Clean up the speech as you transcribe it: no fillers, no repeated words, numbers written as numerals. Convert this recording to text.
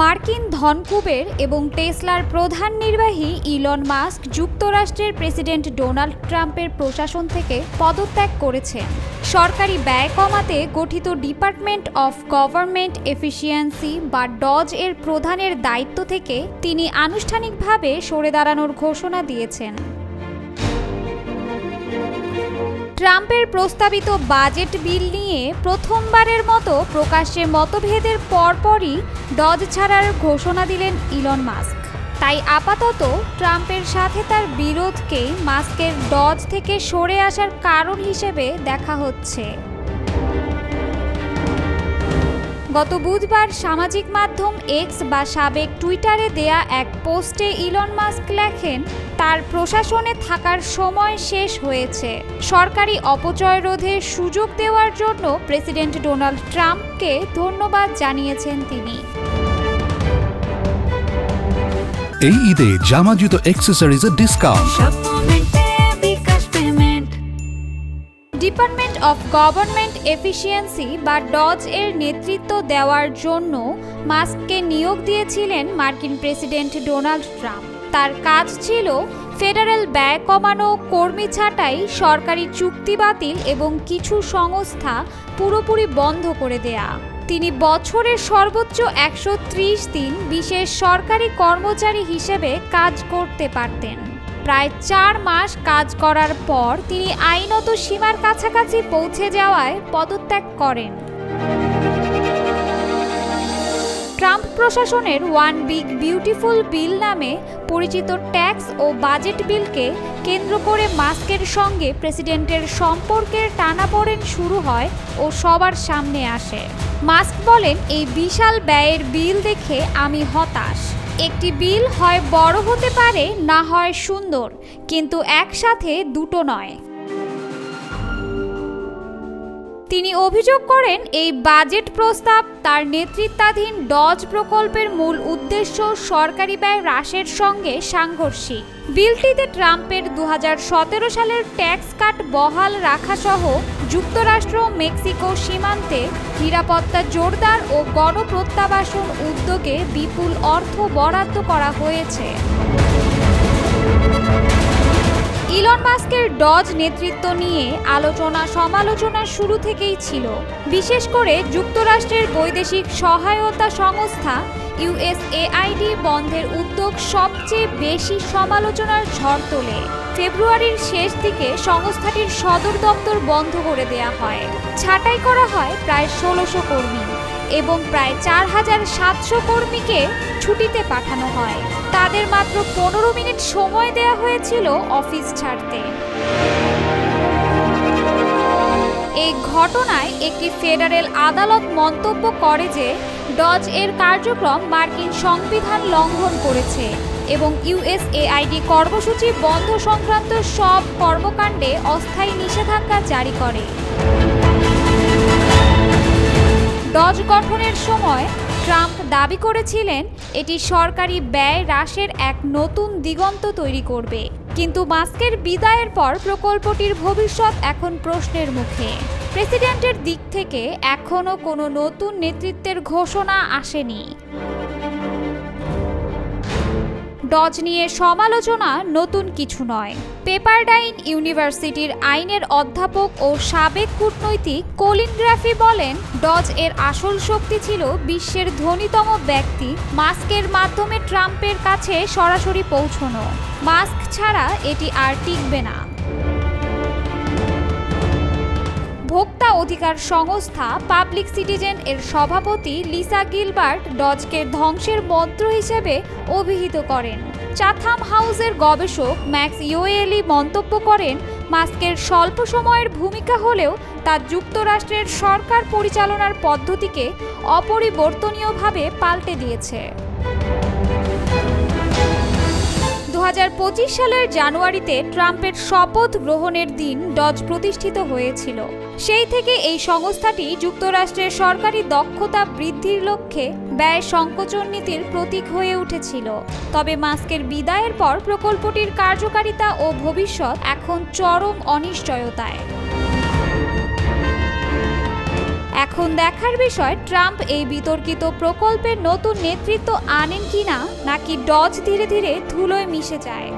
মার্কিন ধনকুবের এবং টেসলার প্রধান নির্বাহী ইলন মাস্ক যুক্তরাষ্ট্রের প্রেসিডেন্ট ডোনাল্ড ট্রাম্পের প্রশাসন থেকে পদত্যাগ করেছেন। সরকারি ব্যয় কমাতে গঠিত ডিপার্টমেন্ট অফ গভর্নমেন্ট এফিসিয়েন্সি বা ডজ এর প্রধানের দায়িত্ব থেকে তিনি আনুষ্ঠানিকভাবে সরে দাঁড়ানোর ঘোষণা দিয়েছেন। ট্রাম্পের প্রস্তাবিত বাজেট বিল নিয়ে প্রথমবারের মতো প্রকাশ্যে মতভেদের পরপরই ডজ ছাড়ার ঘোষণা দিলেন ইলন মাস্ক। তাই আপাতত ট্রাম্পের সাথে তার বিরোধকেই মাস্কের ডজ থেকে সরে আসার কারণ হিসেবে দেখা হচ্ছে। গত বুধবার সামাজিক মাধ্যম এক্স বা সাবেক টুইটারে দেয়া এক পোস্টে ইলন মাস্ক লেখেন, তার প্রশাসনে থাকার সময় শেষ হয়েছে। সরকারি অপচয় রোধে সুযোগ দেওয়ার জন্য প্রেসিডেন্ট ডোনাল্ড ট্রাম্পকে ধন্যবাদ জানিয়েছেন তিনি। এই ঈদে জামা জুতো অ্যাক্সেসরিজের discount. Department of government efficiency বা ডজ এর নেতৃত্ব দেওয়ার জন্য মাস্ককে নিয়োগ দিয়েছিলেন মার্কিন প্রেসিডেন্ট ডোনাল্ড ট্রাম্প। তার কাজ ছিল ফেডারেল ব্যয় কমানো, কর্মী ছাঁটাই, সরকারি চুক্তি বাতিল এবং কিছু সংস্থা পুরোপুরি বন্ধ করে দেয়া। তিনি বছরের সর্বোচ্চ 130 দিন বিশেষ সরকারি কর্মচারী হিসেবে কাজ করতে পারতেন। প্রায় 4 মাস কাজ করার পর তিনি আইনত সীমার কাছাকাছি পৌঁছে যাওয়ায় পদত্যাগ করেন। ট্রাম্প প্রশাসনের ওয়ান বিগ বিউটিফুল বিল নামে পরিচিত ট্যাক্স ও বাজেট বিলকে কেন্দ্র করে মাস্কের সঙ্গে প্রেসিডেন্টের সম্পর্কের টানাপোড়েন শুরু হয় ও সবার সামনে আসে। মাস্ক বলেন, এই বিশাল ব্যয়ের বিল দেখে আমি হতাশ। একটি বিল হয় বড় হতে পারে, না হয় সুন্দর, কিন্তু একসাথে দুটো নয়। তিনি অভিযোগ করেন, এই বাজেট প্রস্তাব তার নেতৃত্বাধীন ডজ প্রকল্পের মূল উদ্দেশ্য সরকারি ব্যয় হ্রাসের সঙ্গে সাংঘর্ষিক। বিলটিতে ট্রাম্পের 2017 সালের ট্যাক্স কাট বহাল রাখা সহ যুক্তরাষ্ট্র মেক্সিকো সীমান্তে নিরাপত্তা জোরদার ও গণপ্রত্যাবাসন উদ্যোগে বিপুল অর্থ বরাদ্দ করা হয়েছে। ইলন মাস্কের ডজ নেতৃত্ব নিয়ে আলোচনা সমালোচনা শুরু থেকেই ছিল। বিশেষ করে যুক্তরাষ্ট্রের বৈদেশিক সহায়তা সংস্থা USAID বন্ধের উদ্যোগ সবচেয়ে বেশি সমালোচনার ঝড় তোলে। ফেব্রুয়ারির শেষ দিকে সংস্থাটির সদর দপ্তর বন্ধ করে দেয়া হয়। ছাঁটাই করা হয় প্রায় 1600 কর্মী এবং প্রায় 4700 কর্মীকে ছুটিতে পাঠানো হয়। তাদের মাত্র 15 মিনিট সময় দেয়া হয়েছিল অফিস ছাড়তে। এই ঘটনায় একটি ফেডারেল আদালত মন্তব্য করে যে ডজ এর কার্যক্রম মার্কিন সংবিধান লঙ্ঘন করেছে এবং USAID কর্মসূচি বন্ধ সংক্রান্ত সব কর্মকাণ্ডে অস্থায়ী নিষেধাজ্ঞা জারি করে। ডজ গঠনের সময় ট্রাম্প দাবি করেছিলেন এটি সরকারি ব্যয় হ্রাসের এক নতুন দিগন্ত তৈরি করবে, কিন্তু মাস্কের বিদায়ের পর প্রকল্পটির ভবিষ্যৎ এখন প্রশ্নের মুখে। প্রেসিডেন্টের দিক থেকে এখনও কোনো নতুন নেতৃত্বের ঘোষণা আসেনি। ডজ নিয়ে সমালোচনা নতুন কিছু নয়। পেপারডাইন ইউনিভার্সিটির আইনের অধ্যাপক ও সাবেক কূটনৈতিক কলিন গ্রাফি বলেন, ডজ এর আসল শক্তি ছিল বিশ্বের ধনীতম ব্যক্তি মাস্কের মাধ্যমে ট্রাম্পের কাছে সরাসরি পৌঁছানো। মাস্ক ছাড়া এটি আর টিকবে না। ভোক্তা অধিকার সংস্থা পাবলিক সিটিজেন এর সভাপতি লিসা গিলবার্ট ডজকে ধ্বংসের মন্ত্র হিসেবে অভিহিত করেন। চাথাম হাউসের গবেষক ম্যাক্স ইয়োয়েলি মন্তব্য করেন, মাস্কের স্বল্প সময়ের ভূমিকা হলেও তা যুক্তরাষ্ট্রের সরকার পরিচালনার পদ্ধতিকে অপরিবর্তনীয়ভাবে পাল্টে দিয়েছে। 2025 সালের জানুয়ারিতে ট্রাম্পের শপথ গ্রহণের দিন ডজ প্রতিষ্ঠিত হয়েছিল। সেই থেকে এই সংস্থাটি যুক্তরাষ্ট্রের সরকারি দক্ষতা বৃদ্ধির লক্ষ্যে ব্যয় সংকোচন নীতির প্রতীক হয়ে উঠেছিল। তবে মাস্কের বিদায়ের পর প্রকল্পটির কার্যকারিতা ও ভবিষ্যৎ এখন চরম অনিশ্চয়তায়। এখন দেখার বিষয় ট্রাম্প এই বিতর্কিত প্রকল্পের নতুন নেতৃত্ব আনেন কিনা, নাকি ডজ ধীরে ধীরে ধুলোয় মিশে যায়।